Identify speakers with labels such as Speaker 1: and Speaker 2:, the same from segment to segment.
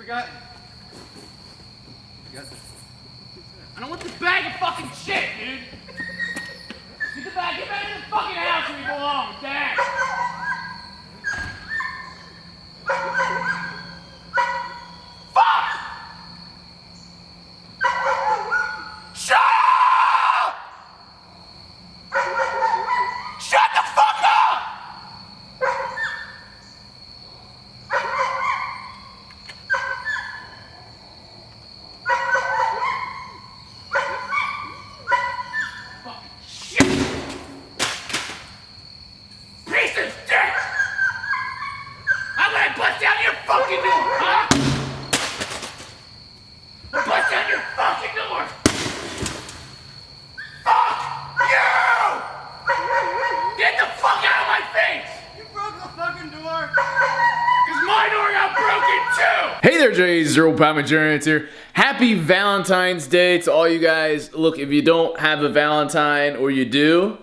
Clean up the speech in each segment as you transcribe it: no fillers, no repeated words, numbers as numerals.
Speaker 1: got? I don't want the bag of fucking shit, dude. Get the bag. Get back in the fucking house where you belong, Dad. Fuck! Shut up! Shut the fuck up! Fucking door, huh? Bust down your fucking door! Fuck you! Get the fuck out of my face! You broke the fucking door! Cause my door got broken too!
Speaker 2: Hey there, McJuggerNuggets here. Happy Valentine's Day to all you guys. Look, if you don't have a Valentine or you do,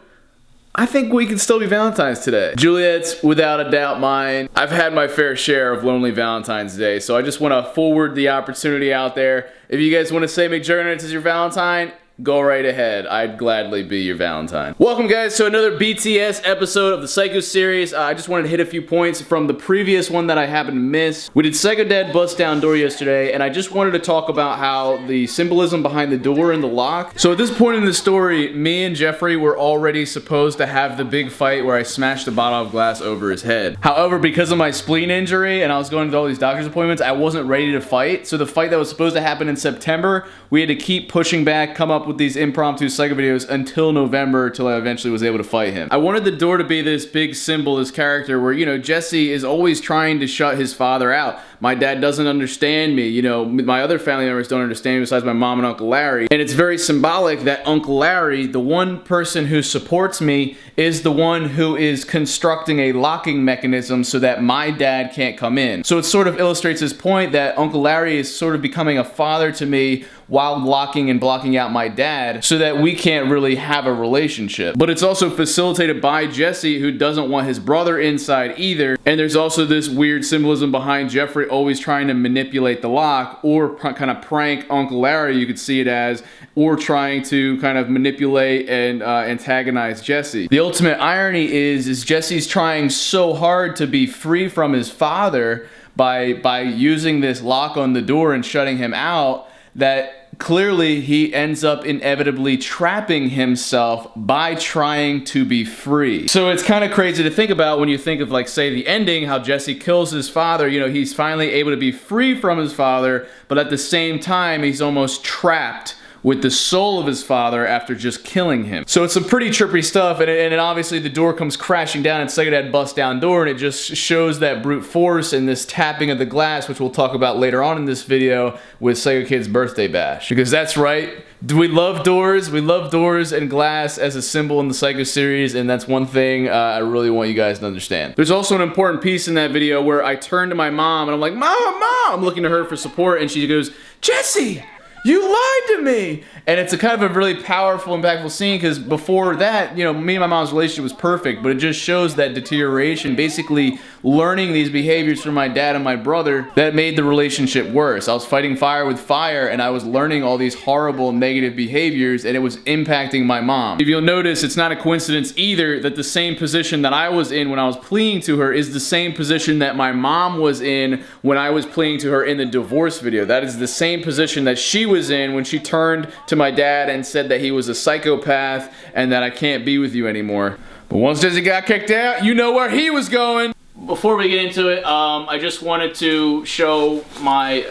Speaker 2: I think we can still be Valentine's today. Juliet's without a doubt mine. I've had my fair share of lonely Valentine's Day, so I just want to forward the opportunity out there. If you guys want to say McJuggerNuggets is your Valentine, go right ahead. I'd gladly be your Valentine. Welcome guys to another BTS episode of the Psycho series. I just wanted to hit a few points from the previous one that I happened to miss. We did Psycho Dad Bust Down Door yesterday, and I just wanted to talk about how the symbolism behind the door and the lock. So at this point in the story, me and Jeffrey were already supposed to have the big fight where I smashed the bottle of glass over his head. However, because of my spleen injury and I was going to all these doctor's appointments, I wasn't ready to fight. So the fight that was supposed to happen in September, we had to keep pushing back, come up with these impromptu Psycho videos until November, till I eventually was able to fight him. I wanted the door to be this big symbol, this character where, you know, Jesse is always trying to shut his father out. My dad doesn't understand me, you know, my other family members don't understand me besides my mom and Uncle Larry. And it's very symbolic that Uncle Larry, the one person who supports me, is the one who is constructing a locking mechanism so that my dad can't come in. So it sort of illustrates his point that Uncle Larry is sort of becoming a father to me while locking and blocking out my dad so that we can't really have a relationship. But it's also facilitated by Jesse, who doesn't want his brother inside either. And there's also this weird symbolism behind Jeffrey always trying to manipulate the lock or kind of prank Uncle Larry, you could see it as, or trying to kind of manipulate and antagonize Jesse. The ultimate irony is Jesse's trying so hard to be free from his father by using this lock on the door and shutting him out, that clearly he ends up inevitably trapping himself by trying to be free. So it's kind of crazy to think about when you think of, like, say, the ending, how Jesse kills his father. You know, he's finally able to be free from his father, but at the same time, he's almost trapped with the soul of his father after just killing him. So it's some pretty trippy stuff, and obviously the door comes crashing down and Psycho Dad busts down door, and it just shows that brute force and this tapping of the glass, which we'll talk about later on in this video with Psycho Kid's birthday bash. Because that's right, we love doors and glass as a symbol in the Psycho series, and that's one thing I really want you guys to understand. There's also an important piece in that video where I turn to my mom and I'm like, Mom! I'm looking to her for support, and she goes, Jesse! You lied to me! And it's a kind of a really powerful, impactful scene, because before that, you know, me and my mom's relationship was perfect, but it just shows that deterioration, basically learning these behaviors from my dad and my brother, that made the relationship worse. I was fighting fire with fire, and I was learning all these horrible, negative behaviors, and it was impacting my mom. If you'll notice, it's not a coincidence either that the same position that I was in when I was pleading to her is the same position that my mom was in when I was pleading to her in the divorce video. That is the same position that she was in when she turned to my dad and said that he was a psychopath and that I can't be with you anymore. But once Jesse got kicked out, you know where he was going. Before we get into it, I just wanted to show my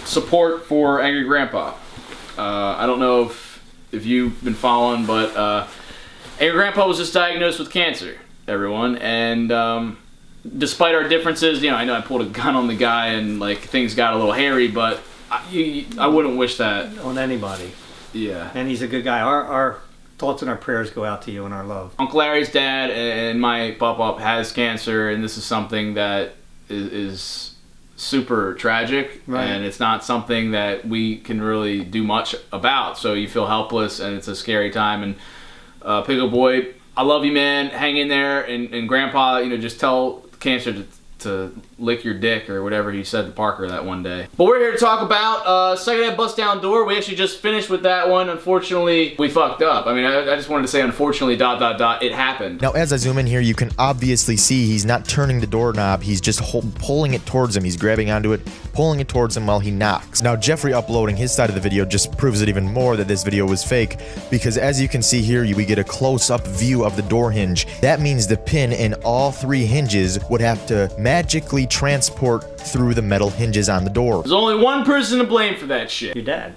Speaker 2: support for Angry Grandpa. I don't know if you've been following, but Angry Grandpa was just diagnosed with cancer, everyone, and despite our differences, you know I pulled a gun on the guy and, like, things got a little hairy, but I wouldn't wish that
Speaker 3: on anybody.
Speaker 2: Yeah.
Speaker 3: And he's a good guy. Our thoughts and our prayers go out to you and our love.
Speaker 2: Uncle Larry's dad and my pop-up has cancer, and this is something that is super tragic, right. And it's not something that we can really do much about, so you feel helpless, and it's a scary time. And Pickle Boy, I love you, man. Hang in there, and Grandpa, you know, just tell cancer to lick your dick or whatever he said to Parker that one day. But we're here to talk about Second Bust Down Door. We actually just finished with that one. Unfortunately, we fucked up. I mean, I just wanted to say unfortunately ... it happened.
Speaker 4: Now as I zoom in here, you can obviously see he's not turning the doorknob, he's just pulling it towards him. He's grabbing onto it, pulling it towards him while he knocks. Now Jeffrey uploading his side of the video just proves it even more that this video was fake, because as you can see here, we get a close-up view of the door hinge. That means the pin in all 3 hinges would have to magically transport through the metal hinges on the door.
Speaker 2: There's only one person to blame for that shit.
Speaker 3: Your dad.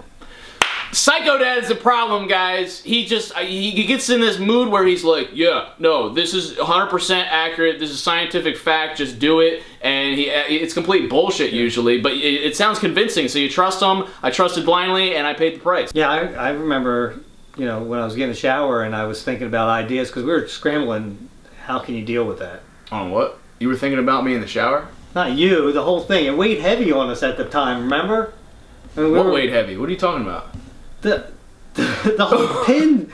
Speaker 2: Psycho Dad is the problem, guys. He gets in this mood where he's like, yeah, no, this is 100% accurate. This is scientific fact. Just do it. And it's complete bullshit usually, but it sounds convincing. So you trust him. I trusted blindly, and I paid the price.
Speaker 3: Yeah, I remember, you know, when I was getting a shower and I was thinking about ideas because we were scrambling. How can you deal with that?
Speaker 2: On what? You were thinking about me in the shower?
Speaker 3: Not you, the whole thing. It weighed heavy on us at the time, remember? I mean,
Speaker 2: What weighed heavy? What are you talking about?
Speaker 3: The whole pin,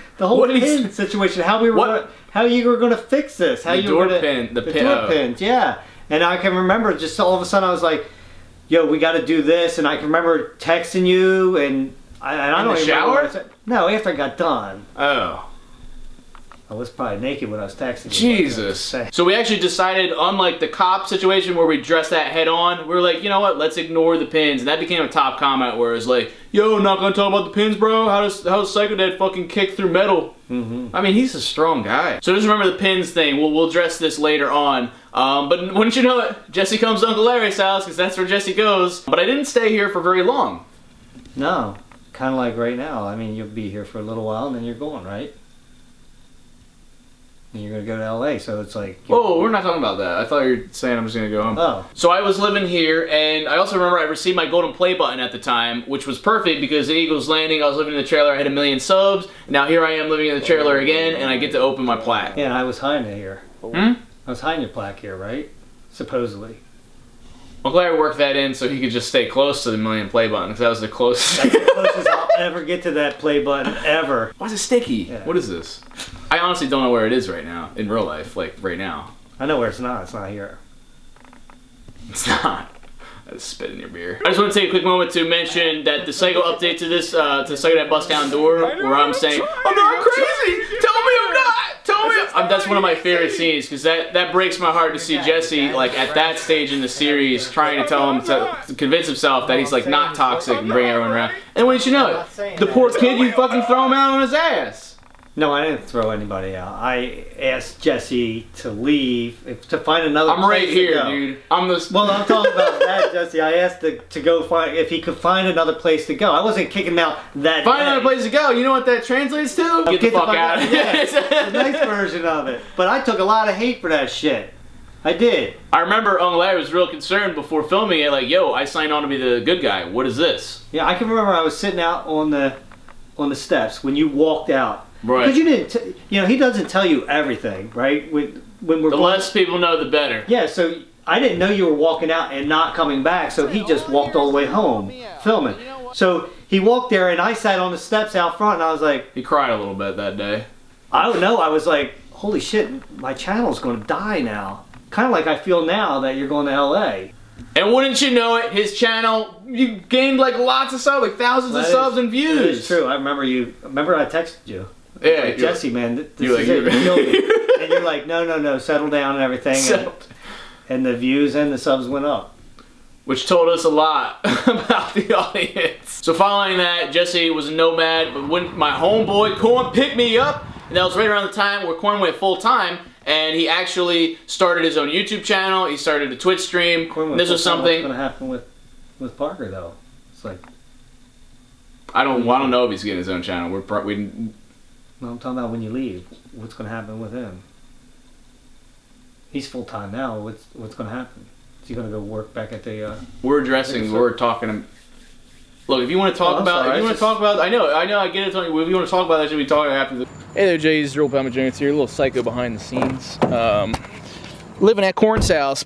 Speaker 3: situation. How you were gonna fix this? How
Speaker 2: The
Speaker 3: you
Speaker 2: door
Speaker 3: were gonna,
Speaker 2: pin, the
Speaker 3: door pins, yeah. And I can remember just all of a sudden I was like, "Yo, we got to do this." And I can remember texting you, and I don't
Speaker 2: the
Speaker 3: even
Speaker 2: shower?
Speaker 3: remember what I said. No, after I got done.
Speaker 2: Oh.
Speaker 3: I was probably naked when I was texting you.
Speaker 2: Jesus. So we actually decided, unlike the cop situation where we dressed that head on, we were like, you know what, let's ignore the pins. And that became a top comment where it's like, yo, not gonna talk about the pins, bro? How does Psycho Dad fucking kick through metal? I mean, he's a strong guy. So just remember the pins thing. We'll address this later on. But wouldn't you know it, Jesse comes to Uncle Larry's house because that's where Jesse goes. But I didn't stay here for very long.
Speaker 3: No, kind of like right now. I mean, you'll be here for a little while and then you're going, right? And you're gonna go to LA, so it's like...
Speaker 2: Whoa, we're not talking about that. I thought you were saying I'm just gonna go home.
Speaker 3: Oh.
Speaker 2: So I was living here, and I also remember I received my golden play button at the time, which was perfect because at Eagles Landing, I was living in the trailer, I had 1 million subs. Now here I am living in the trailer again, and I get to open my plaque.
Speaker 3: Yeah, and I was hiding it here. I was hiding your plaque here, right? Supposedly.
Speaker 2: I'm glad I worked that in so he could just stay close to the 1 million play button, because that was the closest.
Speaker 3: That's the closest I'll ever get to that play button, ever.
Speaker 2: Why is it sticky?
Speaker 3: Yeah.
Speaker 2: What is this? I honestly don't know where it is right now, in real life, like right now.
Speaker 3: I know where it's not here.
Speaker 2: It's not. I just spit in your beer. I just want to take a quick moment to mention that the Psycho update to this, to Psycho That Bust Down Door, where I'm saying, I'm not crazy! Tell me I'm not! Tell me that's one of my favorite scenes, because that breaks my heart to see Jesse, like, at that stage in the series, trying to tell him to convince himself that he's, like, not toxic and bring everyone around. And when you know it, the poor kid, you fucking throw him out on his ass.
Speaker 3: No, I didn't throw anybody out. I asked Jesse to leave, to find another place
Speaker 2: I'm right here,
Speaker 3: to go.
Speaker 2: dude. I'm the...
Speaker 3: Well, I'm talking about that, Jesse. I asked to go find, if he could find another place to go. I wasn't kicking him out that
Speaker 2: Find
Speaker 3: day.
Speaker 2: another place to go. You know what that translates to? Get the fuck out of here.
Speaker 3: Yeah, the nice version of it. But I took a lot of hate for that shit. I did.
Speaker 2: I remember Uncle Larry was real concerned before filming it, like, yo, I signed on to be the good guy. What is this?
Speaker 3: Yeah, I can remember I was sitting out on the steps when you walked out.
Speaker 2: Right.
Speaker 3: Because you didn't, he doesn't tell you everything, right? When we're
Speaker 2: The less people know, the better.
Speaker 3: Yeah, so I didn't know you were walking out and not coming back, so he just walked all the way home filming. So he walked there, and I sat on the steps out front, and I was like...
Speaker 2: He cried a little bit that day.
Speaker 3: I don't know. I was like, holy shit, my channel's going to die now. Kind of like I feel now that you're going to LA.
Speaker 2: And wouldn't you know it, his channel, you gained like lots of subs, like thousands of subs and views.
Speaker 3: That is true. I remember I texted you.
Speaker 2: Yeah,
Speaker 3: like, Jesse, man, this
Speaker 2: you're
Speaker 3: is
Speaker 2: like,
Speaker 3: it. You killed me. And you're like, no, settle down and everything. And the views and the subs went up.
Speaker 2: Which told us a lot about the audience. So following that, Jesse was a nomad, but when my homeboy Corn picked me up, and that was right around the time where Corn went full time, and he actually started his own YouTube channel. He started a Twitch stream. This was something.
Speaker 3: What's going to happen with Parker though? It's like
Speaker 2: I don't know if he's getting his own channel.
Speaker 3: No, I'm talking about when you leave. What's going to happen with him? He's full time now. What's going to happen? Is he going to go work back at the?
Speaker 2: We're addressing. We're talking. Look, if you want to talk about, I know, I get it. If you want to talk about that, should we talk after the? Hey there, Jay. This is Real McJuggerNuggets here. A little psycho behind the scenes. Living at Corn's house.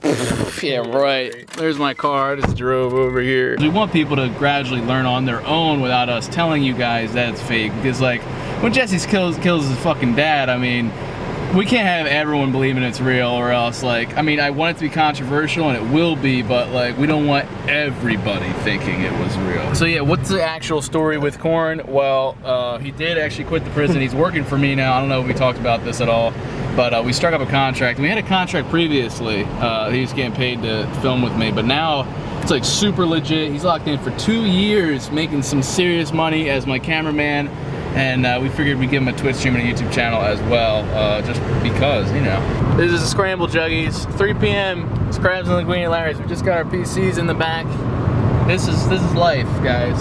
Speaker 2: Yeah, right. There's my car. I just drove over here. We want people to gradually learn on their own without us telling you guys that it's fake. Because like, when Jesse kills his fucking dad, I mean, We can't have everyone believing it's real, or else, like, I mean, I want it to be controversial, and it will be, but, like, we don't want everybody thinking it was real. So, yeah, what's the actual story with Korn? Well, he did actually quit the prison. He's working for me now. I don't know if we talked about this at all, but we struck up a contract. We had a contract previously. He was getting paid to film with me, but now it's, like, super legit. He's locked in for 2 years, making some serious money as my cameraman. And we figured we'd give him a Twitch stream and a YouTube channel as well, just because, you know. This is Scramble Juggies, 3 p.m. It's Krabs and Linguini Larry's. We just got our PCs in the back. This is life, guys.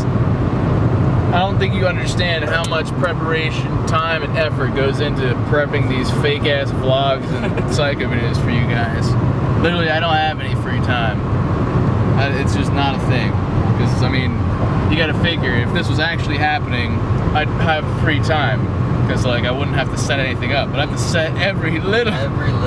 Speaker 2: I don't think you understand how much preparation, time, and effort goes into prepping these fake-ass vlogs and psycho videos for you guys. Literally, I don't have any free time. It's just not a thing. Because, I mean, you gotta figure, if this was actually happening, I'd have free time. Because, like, I wouldn't have to set anything up. But I have to set every little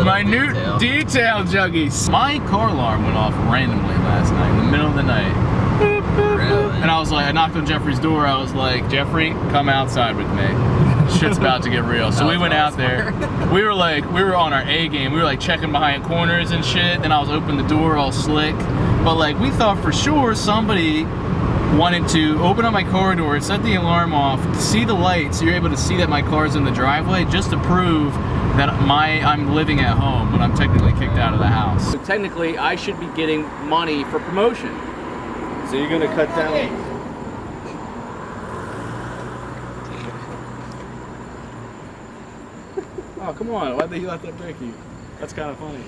Speaker 2: minute detail, Juggies. My car alarm went off randomly last night, in the middle of the night. Boop, boop, boop. And I was like, I knocked on Jeffrey's door. I was like, Jeffrey, come outside with me. Shit's about to get real. So we went out there. We were on our A game. We were like checking behind corners and shit. Then I was opening the door all slick. But like we thought for sure somebody wanted to open up my car door, set the alarm off, see the lights, so you're able to see that my car's in the driveway, just to prove that I'm living at home when I'm technically kicked out of the house. So technically, I should be getting money for promotion.
Speaker 5: So you're gonna cut down.
Speaker 2: Oh, come on, why'd they let that break you? That's kind of funny.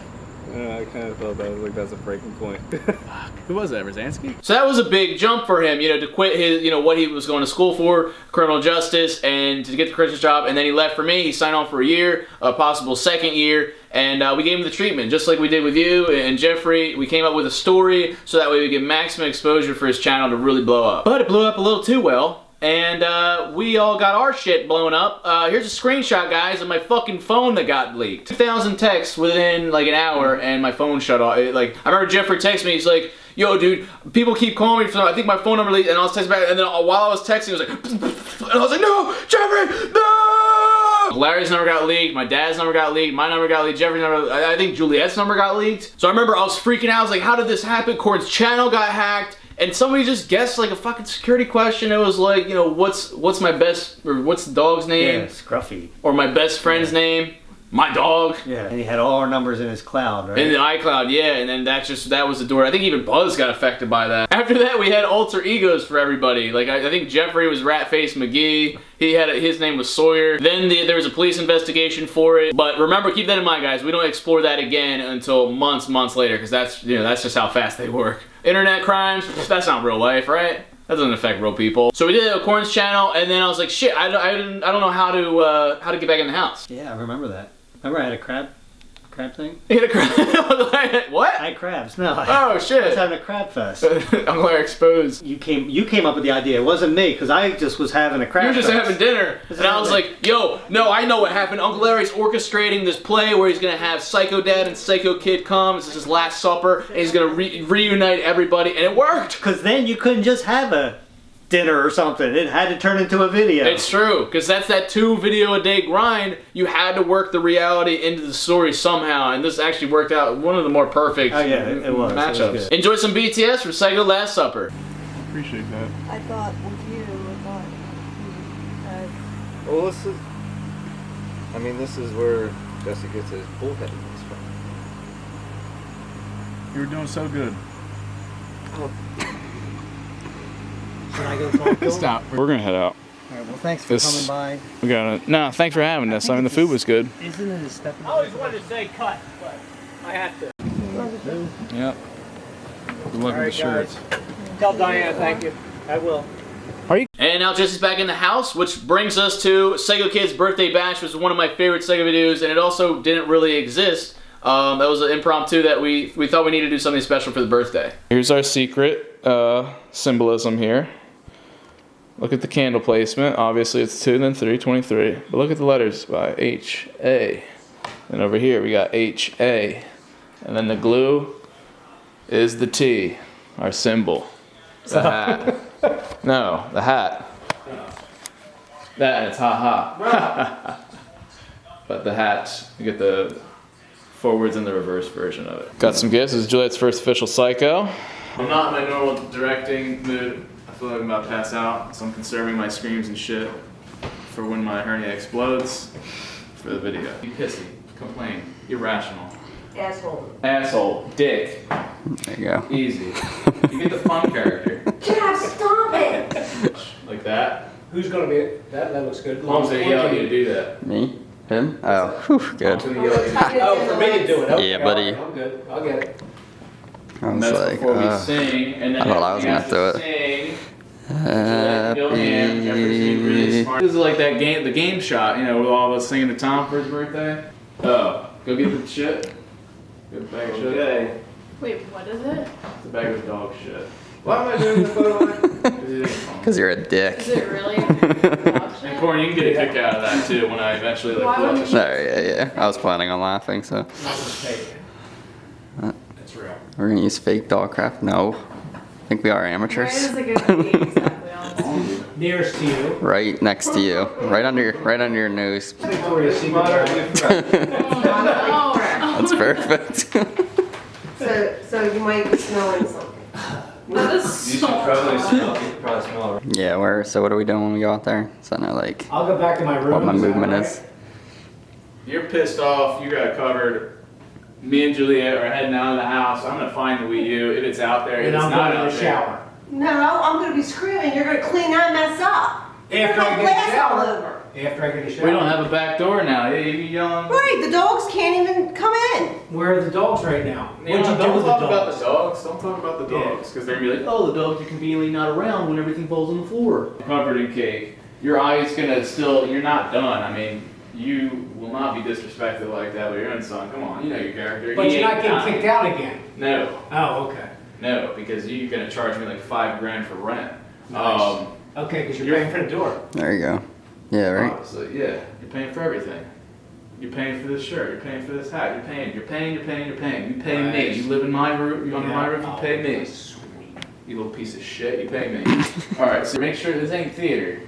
Speaker 5: I kind of thought that was like, that's a breaking point.
Speaker 2: Fuck. Who was that, Rosansky? So that was a big jump for him, you know, to quit his, you know, what he was going to school for, criminal justice, and to get the Christian job, and then he left for me. He signed on for a year, a possible second year, and we gave him the treatment, just like we did with you and Jeffrey. We came up with a story so that way we get maximum exposure for his channel to really blow up. But it blew up a little too well. And we all got our shit blown up. Here's a screenshot, guys, of my fucking phone that got leaked. 2,000 texts within like an hour, and my phone shut off. I remember Jeffrey texted me. He's like, "Yo, dude, people keep calling me. I think my phone number leaked." And I was texting back, and then while I was texting, it was like, and I was like, "No, Jeffrey, no!" Larry's number got leaked. My dad's number got leaked. My number got leaked. Jeffrey's number. I think Juliet's number got leaked. So I remember I was freaking out. I was like, "How did this happen?" Korn's channel got hacked. And somebody just guessed like a fucking security question. It was like, you know, what's my best, or what's the dog's name?
Speaker 3: Yeah, Scruffy.
Speaker 2: Or my best friend's name? My dog.
Speaker 3: Yeah, and he had all our numbers in his cloud, right?
Speaker 2: In the iCloud, yeah, and then that was the door. I think even Buzz got affected by that. After that, we had alter egos for everybody. Like, I think Jeffrey was Ratface McGee. His name was Sawyer. Then there was a police investigation for it. But remember, keep that in mind, guys. We don't explore that again until months later, because that's just how fast they work. Internet crimes, that's not real life, right? That doesn't affect real people. So we did a Korn's channel, and then I was like, shit, I don't know how to get back in the house.
Speaker 3: Yeah, I remember that. Remember I had a crab thing?
Speaker 2: You had a crab? What?
Speaker 3: I had crabs. No.
Speaker 2: Oh shit!
Speaker 3: I was having a crab fest.
Speaker 2: I'm glad I exposed.
Speaker 3: You came up with the idea. It wasn't me, because I just was having a crab fest.
Speaker 2: You were just having dinner, and I was like, yo, no, I know what happened. Uncle Larry's orchestrating this play where he's gonna have Psycho Dad and Psycho Kid come. This is his last supper, and he's gonna reunite everybody, and it worked.
Speaker 3: Because then you couldn't just have a dinner or something. It had to turn into a video.
Speaker 2: It's true, because that's that 2 video a day grind. You had to work the reality into the story somehow, and this actually worked out one of the more perfect matchups.
Speaker 3: It was good.
Speaker 2: Enjoy some BTS from Psycho Last Supper.
Speaker 5: Appreciate that.
Speaker 6: I thought with you,
Speaker 5: Well, this is where Jesse gets his bullheadedness from.
Speaker 2: You were doing so good.
Speaker 3: Can I go talk to him?
Speaker 2: Stop. We're gonna head out.
Speaker 3: Alright, well thanks for coming by.
Speaker 2: We got no, thanks for having us. I mean, the food was good.
Speaker 3: Isn't it a step in
Speaker 1: I always wanted to say cut, but I have to.
Speaker 2: Yep. Good luck with the shirts.
Speaker 1: Tell Diana thank you.
Speaker 3: I will.
Speaker 2: And now Jesse's back in the house, which brings us to Psycho Kid's Birthday Bash, which was one of my favorite Psycho videos, and it also didn't really exist. That was an impromptu that we thought we needed to do something special for the birthday. Here's our secret symbolism here. Look at the candle placement. Obviously it's 2, then 3, 23. But look at the letters by H-A. And over here we got H-A. And then the glue is the T, our symbol. The hat. No, the hat. That, it's ha-ha. but the hat, you get the forwards and the reverse version of it. Got some gifts. This is Juliet's first official Psycho. I'm not in my normal directing mood. I feel like I'm about to pass out, so I'm conserving my screams and shit for when my hernia explodes for the video. Be pissy, complain, irrational.
Speaker 6: Asshole.
Speaker 2: Asshole, dick.
Speaker 7: There you go.
Speaker 2: Easy. You get the fun character.
Speaker 6: Jeff, stop it!
Speaker 2: Like that.
Speaker 8: Who's gonna be it? That looks good.
Speaker 2: Mom's gonna yell at you to do that.
Speaker 7: Me? Him? Oh, whew, good.
Speaker 2: Mom's gonna yell at you.
Speaker 8: Oh, for me to do it. Okay,
Speaker 7: Yeah, buddy.
Speaker 8: I'm good. I'll get it.
Speaker 7: I
Speaker 2: And
Speaker 7: was
Speaker 2: that's
Speaker 7: like,
Speaker 2: before we sing, and then
Speaker 7: I thought I was
Speaker 2: everybody
Speaker 7: gonna
Speaker 2: has
Speaker 7: do
Speaker 2: to
Speaker 7: it.
Speaker 2: sing. Really smart. This is like that game, the game shot, you know, with all of us singing to Tom for his birthday. Oh, go get the shit. Get the bag of shit.
Speaker 3: Okay.
Speaker 9: Wait, what is it?
Speaker 2: It's a bag of dog shit.
Speaker 3: Why am I doing the photo?
Speaker 7: because you're a dick.
Speaker 9: Is it really dog shit?
Speaker 2: And Corey, you can get a kick out of that too when I eventually like
Speaker 9: Why
Speaker 2: pull up the
Speaker 9: wouldn't
Speaker 2: shit.
Speaker 7: No, yeah. I was planning on laughing, so.
Speaker 8: It's real.
Speaker 7: We're gonna use fake dog crap? No. I think we are
Speaker 9: Where
Speaker 7: amateurs.
Speaker 9: is it gonna be exactly, honestly?
Speaker 8: Nearest to you.
Speaker 7: Right next to you. Right under your nose.
Speaker 8: Victoria's Secret.
Speaker 9: Oh,
Speaker 7: That's perfect.
Speaker 6: So you might be smelling something.
Speaker 9: that is so
Speaker 5: smell it.
Speaker 7: Yeah, so what are we doing when we go out there? So I know like
Speaker 8: I'll go back to my room.
Speaker 7: what my
Speaker 8: Is that
Speaker 7: movement
Speaker 8: right?
Speaker 7: is.
Speaker 2: You're pissed off. You got it covered. Me and Juliet are heading out of the house. I'm gonna find the Wii U. If it's out there, if
Speaker 8: And
Speaker 2: it's
Speaker 8: I'm
Speaker 2: not
Speaker 8: going
Speaker 2: out
Speaker 8: to the
Speaker 2: there.
Speaker 8: shower.
Speaker 6: No, I'm gonna be screaming. You're gonna clean that mess up.
Speaker 8: After I
Speaker 6: Like
Speaker 8: get a
Speaker 6: glass all
Speaker 8: shower.
Speaker 6: over.
Speaker 8: After I get a shower.
Speaker 2: We don't have a back door now. Yeah, you yelling.
Speaker 6: Right, the dogs can't even come in.
Speaker 8: Where are the dogs right now?
Speaker 2: You know,
Speaker 8: What'd you do
Speaker 2: don't
Speaker 8: with the
Speaker 2: talk about
Speaker 8: dogs?
Speaker 2: the dogs. Don't talk about the
Speaker 8: Yeah.
Speaker 2: dogs, because they're gonna be like, oh, the dogs are conveniently not around when everything falls on the floor. Covered in cake. Your eye's gonna still. You're not done. I mean, you will not be disrespected like that with your own son. Come on, you know your character.
Speaker 8: But
Speaker 2: He
Speaker 8: you're not
Speaker 2: ain't
Speaker 8: getting
Speaker 2: dying.
Speaker 8: kicked out again.
Speaker 2: No,
Speaker 8: Oh, okay.
Speaker 2: no, because you're gonna charge me like $5 grand for rent.
Speaker 8: Nice. Okay, because you're
Speaker 2: you're-
Speaker 8: paying for the door.
Speaker 7: There you go. Yeah, right.
Speaker 2: So yeah, you're paying for everything. You're paying for this shirt. You're paying for this hat. You're paying. You pay me.
Speaker 8: Nice.
Speaker 2: You live in my roof. You under my roof. You
Speaker 8: Oh,
Speaker 2: pay me.
Speaker 8: sweet.
Speaker 2: You little piece of shit. You pay me. All right. So make sure this ain't theater.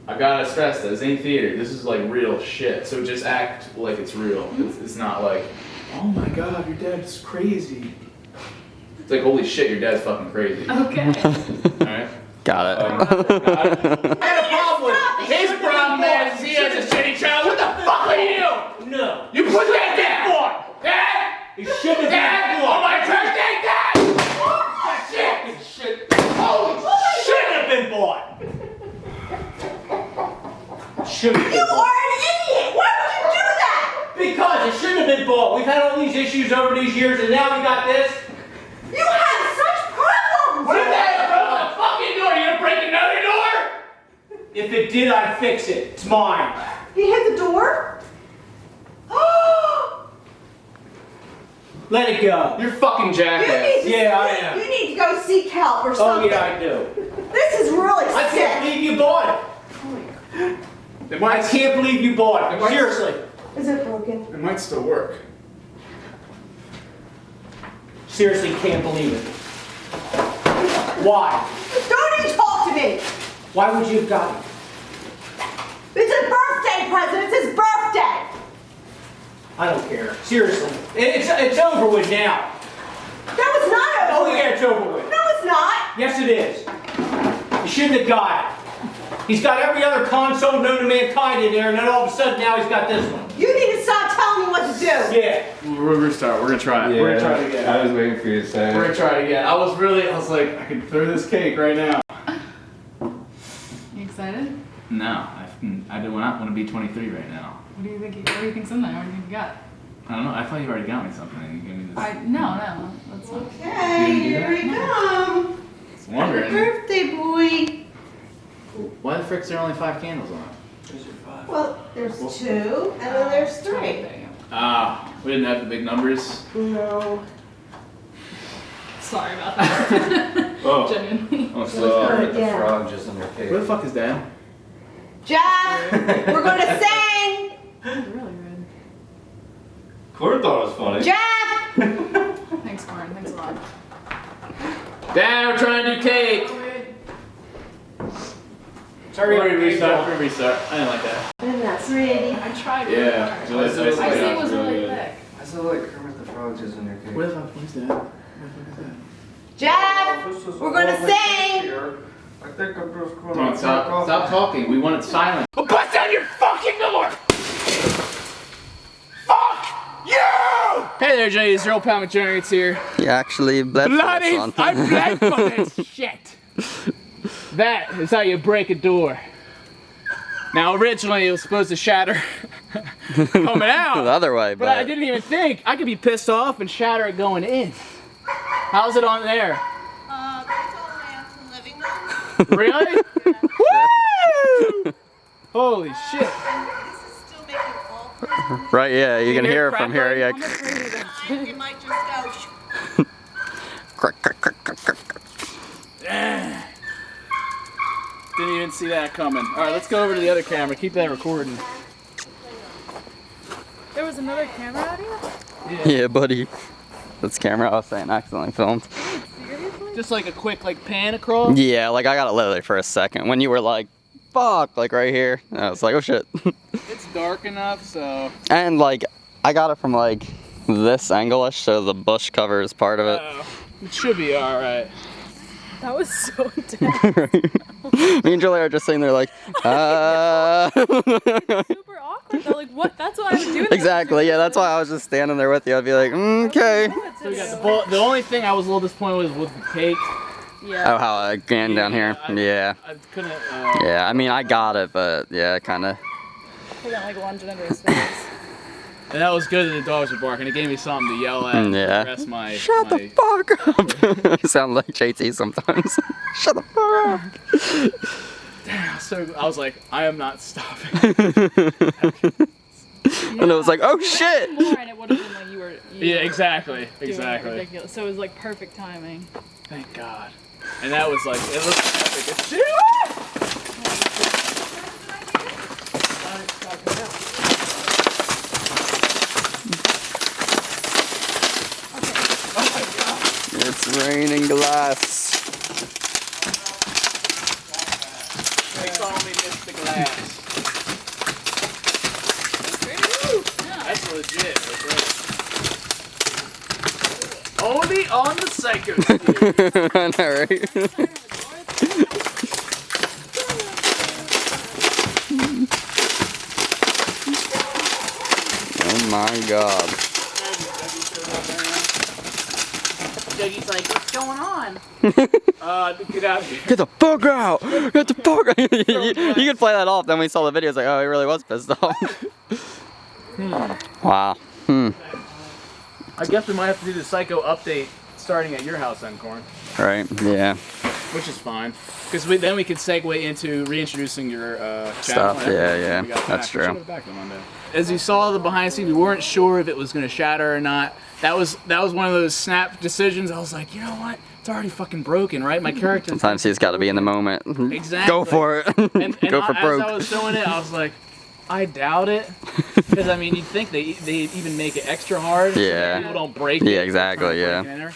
Speaker 2: I gotta stress this ain't theater. This is like real shit. So just act like it's real. It's not like, oh my god, your dad's crazy. It's like, holy shit, your dad's fucking crazy.
Speaker 9: Okay.
Speaker 2: All right.
Speaker 7: Got it.
Speaker 2: I had a problem with his problem is he has a shitty child. What the fuck are you?
Speaker 8: No.
Speaker 2: You put that down! Dad!
Speaker 8: You shouldn't have
Speaker 2: Dad! On my birthday, Dad! Shit! Holy
Speaker 8: Shouldn't have been bought. Shouldn't have
Speaker 6: You
Speaker 8: been bought.
Speaker 6: are an idiot! Why would you do that?
Speaker 8: Because it shouldn't have been bought. We've had all these issues over these years, and now we got this.
Speaker 6: You have such problems!
Speaker 2: What is that? Bro, the fucking door! You gonna break another door?
Speaker 8: If it did, I'd fix it. It's mine.
Speaker 6: He hit the door?
Speaker 8: Let it go.
Speaker 2: You're fucking jackass.
Speaker 8: Yeah, I am.
Speaker 6: You need to go seek help or
Speaker 8: Oh
Speaker 6: something.
Speaker 8: yeah, I do.
Speaker 6: This is really
Speaker 8: I can't
Speaker 6: sick.
Speaker 8: believe you bought
Speaker 2: It
Speaker 8: it.
Speaker 2: might,
Speaker 8: I can't believe you bought it. Seriously.
Speaker 6: Is it broken?
Speaker 2: it might still work.
Speaker 8: Seriously, can't believe it. Why?
Speaker 6: Don't even talk to me!
Speaker 8: Why would you have gotten it?
Speaker 6: It's a birthday present! It's his birthday!
Speaker 8: I don't care. Seriously. It's over with now.
Speaker 6: No, it's not over
Speaker 8: Oh yeah, it's over with.
Speaker 6: No, it's not!
Speaker 8: Yes, it is. You shouldn't have got it. He's got every other console known to mankind in there, and then all of a sudden now he's got this one.
Speaker 6: You need to stop telling me what to do!
Speaker 8: Yeah.
Speaker 2: We're gonna start. We're gonna try it. We're gonna try it again.
Speaker 5: I was waiting for you to say
Speaker 2: We're
Speaker 5: it.
Speaker 2: gonna try it again. I was like, I could throw this cake right now.
Speaker 9: You excited?
Speaker 2: No, I do not want to be 23 right now.
Speaker 9: What do you think? What do you think's in there? What do you think you got?
Speaker 2: I don't know. I thought you already got me something. You gave me this.
Speaker 9: No, that's not.
Speaker 6: Okay, here we come.
Speaker 2: I was wondering.
Speaker 6: Birthday boy.
Speaker 2: Why the frick's there only 5 candles on it?
Speaker 6: Well, there's 2, and then there's 3.
Speaker 9: There you go.
Speaker 2: Ah, we didn't have the big numbers.
Speaker 6: No.
Speaker 9: Sorry about that.
Speaker 2: Oh.
Speaker 9: Genuinely.
Speaker 2: Oh, so.
Speaker 6: Good, yeah.
Speaker 5: Frog just in their face.
Speaker 2: Where the fuck is Dad?
Speaker 6: Jeff, we're going to sing!
Speaker 9: Really rude.
Speaker 5: Corey thought it was funny.
Speaker 6: Jeff!
Speaker 9: Thanks, Warren. Thanks a lot.
Speaker 2: Dad, we're trying to do cake.
Speaker 8: Sorry,
Speaker 2: Restart. I didn't like that.
Speaker 6: I know. us, Randy.
Speaker 9: I tried.
Speaker 2: Yeah.
Speaker 9: I see it was really thick.
Speaker 5: I saw like Kermit the Frog just in your cake.
Speaker 2: Where the fuck is that?
Speaker 6: Jeff, we're gonna sing.
Speaker 5: I think I'm just
Speaker 2: Come on, stop talking. We want it silent.
Speaker 1: Well, bust down your fucking door! Fuck you!
Speaker 2: Hey there, Jay. It's your old pal McJuggerNuggets here.
Speaker 7: You actually bled for
Speaker 1: Bloody,
Speaker 7: this one.
Speaker 1: I bled for this shit.
Speaker 2: That is how you break a door. Now, originally it was supposed to shatter coming out.
Speaker 7: The other way,
Speaker 2: But I didn't even think. I could be pissed off and shatter it going in. How's it on there?
Speaker 6: It's all the way up to the living room.
Speaker 2: Really? Woo! Holy shit.
Speaker 6: This is still making all kinds
Speaker 7: Right, yeah, you can
Speaker 2: hear
Speaker 7: hear
Speaker 2: it
Speaker 7: it from
Speaker 2: crackling?
Speaker 7: here. Yeah.
Speaker 6: of time. You might just go.
Speaker 7: Crack, crack, crack, crack, crack.
Speaker 2: Didn't even see that coming. All right, let's go over to the other camera. Keep that recording.
Speaker 9: There was another camera out here?
Speaker 7: Yeah, buddy. That's camera I was saying accidentally filmed.
Speaker 9: Seriously?
Speaker 2: Just like a quick pan across.
Speaker 7: Yeah, like I got it literally for a second. When you were like, fuck, like right here. I was like, oh shit.
Speaker 2: It's dark enough, so.
Speaker 7: And like, I got it from like this angle-ish, so the bush covers part of it.
Speaker 2: It should be all right.
Speaker 9: That was so intense.
Speaker 7: Me and Julia are just sitting there like,
Speaker 9: Super awkward though. Like what? That's what I would do.
Speaker 7: Exactly, yeah, that's why I was just standing there with you. I'd be like, okay.
Speaker 2: So we got the only thing I was a little disappointed with the cake.
Speaker 9: Yeah.
Speaker 7: Oh, how I ran down here. Yeah.
Speaker 2: I couldn't.
Speaker 7: Yeah, I mean, I got it, but yeah, kind of.
Speaker 9: He got like lunging under his face.
Speaker 2: And that was good that the dogs were barking. It gave me something to yell at.
Speaker 7: Yeah.
Speaker 2: To my,
Speaker 7: Shut the fuck up! Sound like JT sometimes. Shut the fuck up!
Speaker 2: Damn, so I was like, I am not stopping.
Speaker 7: And it was like, oh shit!
Speaker 9: More and it would have been like you were.
Speaker 2: Yeah, exactly,
Speaker 9: doing
Speaker 2: exactly.
Speaker 9: ridiculous. So it was like perfect timing.
Speaker 2: Thank God. And that was like, it looked epic. It's
Speaker 7: It's raining glass.
Speaker 2: They call me Mr. Glass. That's legit. That's right. Only on the Psycho Sphere.
Speaker 7: I know, right? Oh my god.
Speaker 2: Dougie's like, what's going on? Get out of here.
Speaker 7: Get the fuck out! Get the fuck out! You could play that off, then we saw the videos like, oh, he really was pissed off. Wow.
Speaker 2: I guess we might have to do the Psycho update starting at your house then, Corn.
Speaker 7: Right, yeah.
Speaker 2: Which is fine. Because then we could segue into reintroducing your channel.
Speaker 7: Stuff, yeah,
Speaker 2: We got
Speaker 7: that's
Speaker 2: back.
Speaker 7: true.
Speaker 2: We should have back on Monday. As you saw the behind the scenes, we weren't sure if it was going to shatter or not. That was one of those snap decisions. I was like, you know what? It's already fucking broken, right? My character.
Speaker 7: Sometimes he's got to be in the moment.
Speaker 2: Exactly.
Speaker 7: Go for it.
Speaker 2: And
Speaker 7: Go for broke.
Speaker 2: As I was doing it, I was like, I doubt it. Because, I mean, you'd think they even make it extra hard.
Speaker 7: Yeah.
Speaker 2: So people don't break it.
Speaker 7: Yeah, exactly, yeah.
Speaker 2: Break it in there.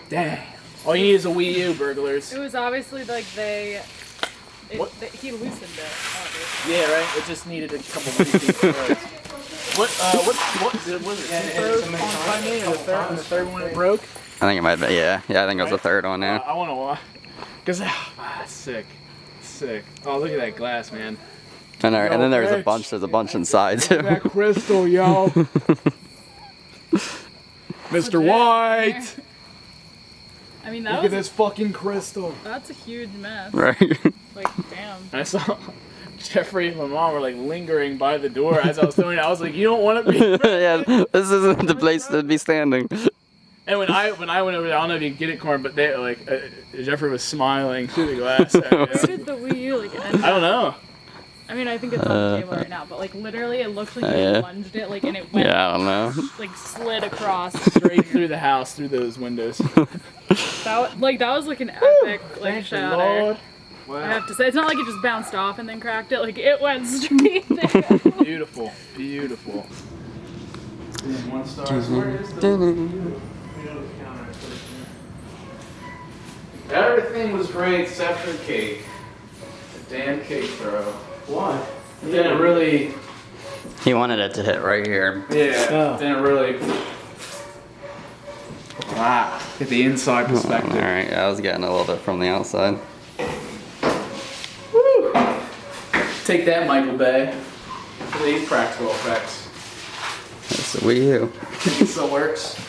Speaker 2: Dang. All you need is a Wii U, burglars.
Speaker 9: It was obviously like he loosened it. Obviously.
Speaker 2: Yeah, right? It just needed a couple of things. What was it? Two throws on by me, or the third one it broke?
Speaker 7: I think it might be, yeah. Yeah, I think it was the third one, yeah.
Speaker 2: I want to watch. Because, it's sick. Sick. Oh, look at that glass, man.
Speaker 7: And then there's
Speaker 2: Rex.
Speaker 7: a bunch inside too.
Speaker 2: That crystal, yo. Mr. White!
Speaker 9: I mean,
Speaker 2: Look at this fucking crystal.
Speaker 9: That's a huge mess.
Speaker 7: Right.
Speaker 9: Like, damn.
Speaker 2: I saw Jeffrey and my mom were like lingering by the door as I was doing it. I was like, you don't want to be.
Speaker 7: Yeah, this isn't the place to be standing.
Speaker 2: And when I went over there, I don't know if you can get it, Corn, but they Jeffrey was smiling through the glass.
Speaker 9: Where did the Wii U like end
Speaker 2: I don't know.
Speaker 9: I mean, I think it's on the table right now, but like literally, it looked like you
Speaker 7: Yeah.
Speaker 9: lunged it, like, and it went,
Speaker 7: Yeah, I don't know.
Speaker 9: like, slid across.
Speaker 2: Straight through the house, through those windows.
Speaker 9: That was like an epic, like,
Speaker 2: Thank you,
Speaker 9: shatter.
Speaker 2: Lord.
Speaker 9: I
Speaker 2: Wow.
Speaker 9: have to say, it's not like it just bounced off and then cracked it. Like, it went straight there.
Speaker 2: Beautiful, beautiful. One star. Where is the Everything was great except for the cake. The damn cake throw.
Speaker 3: Why?
Speaker 2: It didn't really
Speaker 7: He wanted it to hit right here.
Speaker 2: Yeah, didn't really. Wow, get the inside perspective.
Speaker 7: All right, I was getting a little bit from the outside.
Speaker 2: Woo! Take that, Michael Bay. For these practical effects.
Speaker 7: It's a Wii U.
Speaker 2: It still works.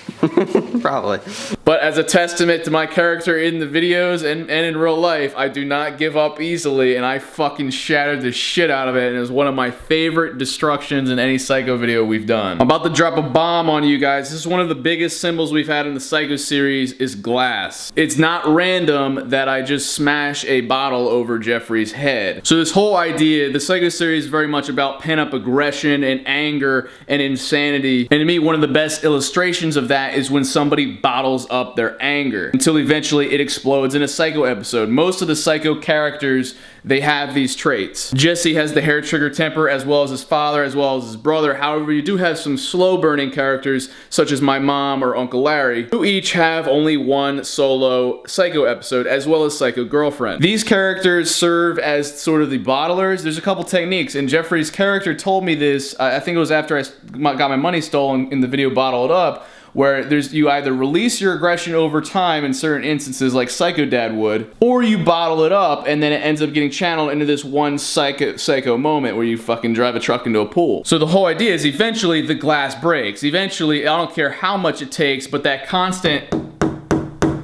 Speaker 7: Probably.
Speaker 2: But as a testament to my character in the videos and in real life, I do not give up easily, and I fucking shattered the shit out of it, and it was one of my favorite destructions in any Psycho video we've done. I'm about to drop a bomb on you guys. This is one of the biggest symbols we've had in the Psycho series is glass. It's not random that I just smash a bottle over Jeffrey's head. So this whole idea, the Psycho series is very much about pent-up aggression and anger and insanity, and to me, one of the best illustrations of that is when somebody bottles up their anger until eventually it explodes in a Psycho episode. Most of the Psycho characters, they have these traits. Jesse has the hair trigger temper as well as his father, as well as his brother. However, you do have some slow burning characters such as my mom or Uncle Larry, who each have only one solo Psycho episode as well as Psycho girlfriend. These characters serve as sort of the bottlers. There's a couple techniques, and Jeffrey's character told me this, I think it was after I got my money stolen in the video Bottle It Up, where you either release your aggression over time in certain instances like Psycho Dad would, or you bottle it up and then it ends up getting channeled into this one psycho moment where you fucking drive a truck into a pool. So the whole idea is eventually the glass breaks. Eventually, I don't care how much it takes, but that constant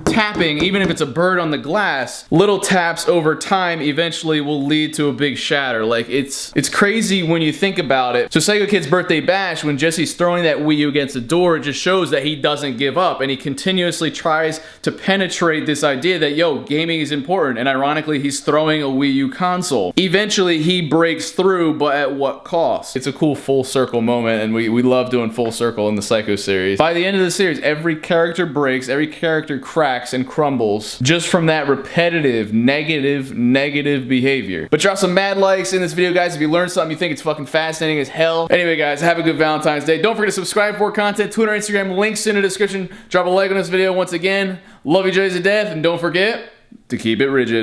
Speaker 2: tapping, even if it's a bird on the glass, little taps over time eventually will lead to a big shatter. Like, it's crazy when you think about it. So Psycho Kid's birthday bash, when Jesse's throwing that Wii U against the door, it just shows that he doesn't give up, and he continuously tries to penetrate this idea that, yo, gaming is important, and ironically, he's throwing a Wii U console. Eventually, he breaks through, but at what cost? It's a cool full circle moment, and we love doing full circle in the Psycho series. By the end of the series, every character breaks, every character cracks and crumbles just from that repetitive negative behavior. But drop some mad likes in this video, guys, if you learned something you think it's fucking fascinating as hell. Anyway, guys, have a good Valentine's Day. Don't forget to subscribe for more content. Twitter, Instagram, links in the description. Drop a like on this video once again. Love you guys to death, and don't forget to keep it rigid.